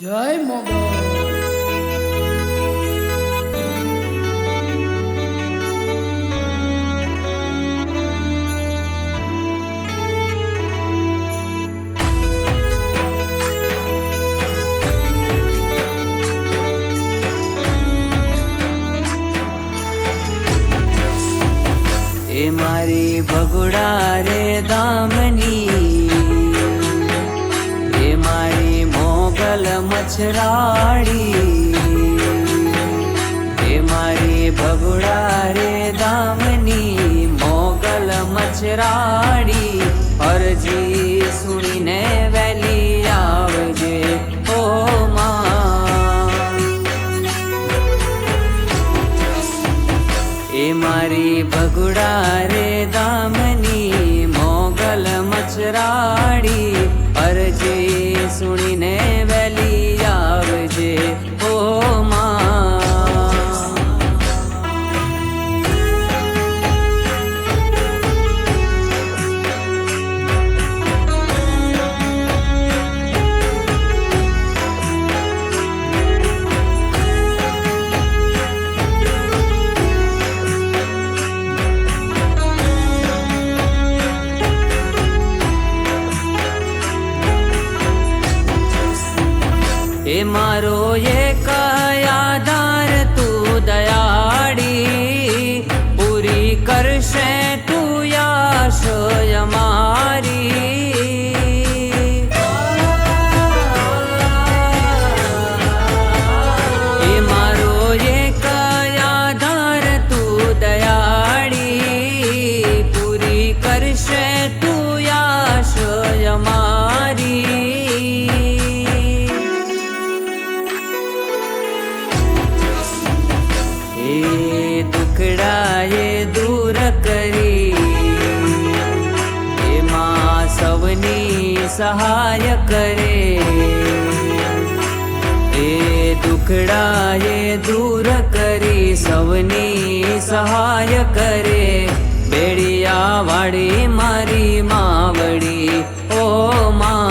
જય મોગલ. એ મારી ભગુડા રે દામની, એ મારી મોગલ મછરાડી, એ મારી ભગુડા રે દામની મોગલ મછરાડી. અરજી સુણીને વહેલી આવજે ઓ માં. એ મારી ભગુડા રે દામની મોગલ મછરાડી. અરજી સુણીને વહેલી આવજે ઓ માં. એ મારો એક આધાર તું દયાળી, પૂરી કરશે તું આશય મારી. એ મારો એક આધાર તું દયાળી, પૂરી કરશે તું આશય મારી. એ દુખડાએ દૂર કરી, એમાં સૌની સહાય કરે. એ દુખડાએ દૂર કરી સૌની સહાય કરે. બેડિયા વાળી મારી માવડી ઓ માં.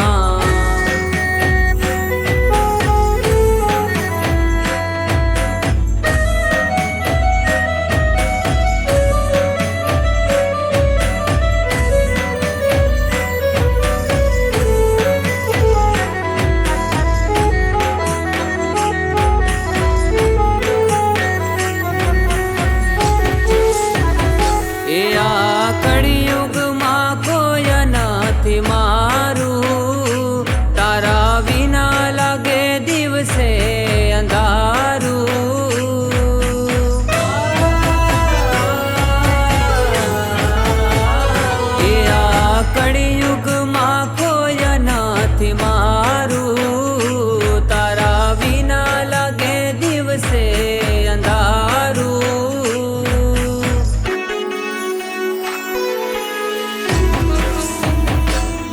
એ આ કળિયુગમાં કોઈ નથી મારું, તારા વિના લાગે દિવસે અંધારું. એ આ કળિયુગમાં કોઈ નથી મારું, તારા વિના લાગે દિવસે અંધારું.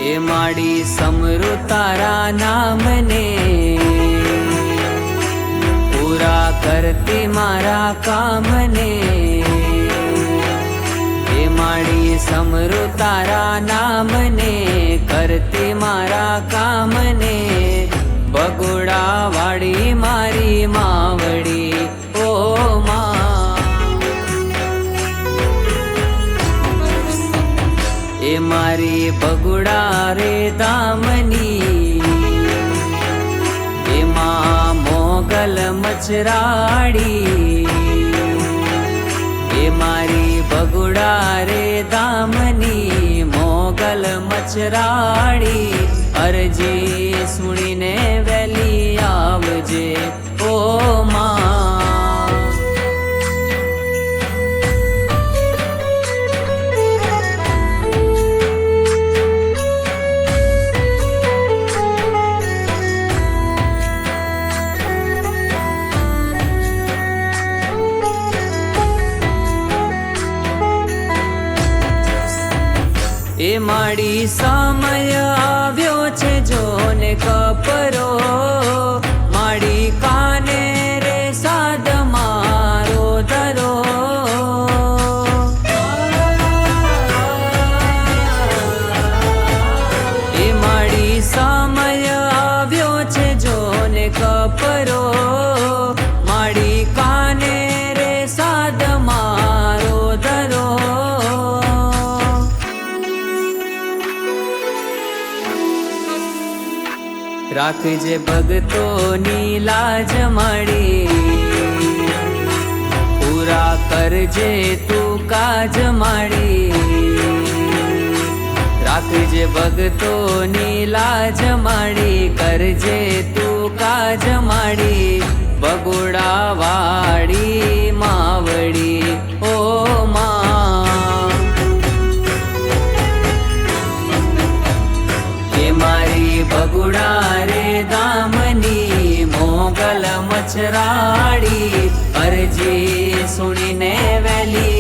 એ માડી સમરુ તારા નામને, પૂરા કરતી મારા કામને. એ માડી સમરુ તારા નામને, કરતી મારા કામને. બગુડા વાળી મારી માવડી ઓ માં. એ મારી બગુડા રે દામની, એમાં મોગલ મછરાડી. એ મારી બગુડા રે દામની મોગલ મછરાડી. અરજી સુણીને વહેલી આવજે ઓ માં. એ માડી સમય આવ્યો છે જોને કપરો, માડી કાને રે સાદ મારો ધરો. એ માડી સમય આવ્યો છે જોને રાખજે ભગતોની લાજ માડી, પૂરા કરજે તું કાજ માડી, રાખજે ભગતોની લાજ માડી, કરજે તું કાજ માડી, બગુડા વાળી માવડી ઓ માં, કે મારી બગુડા રે દામની મોગલ મચરાડી, અરજી સુણીને વેલી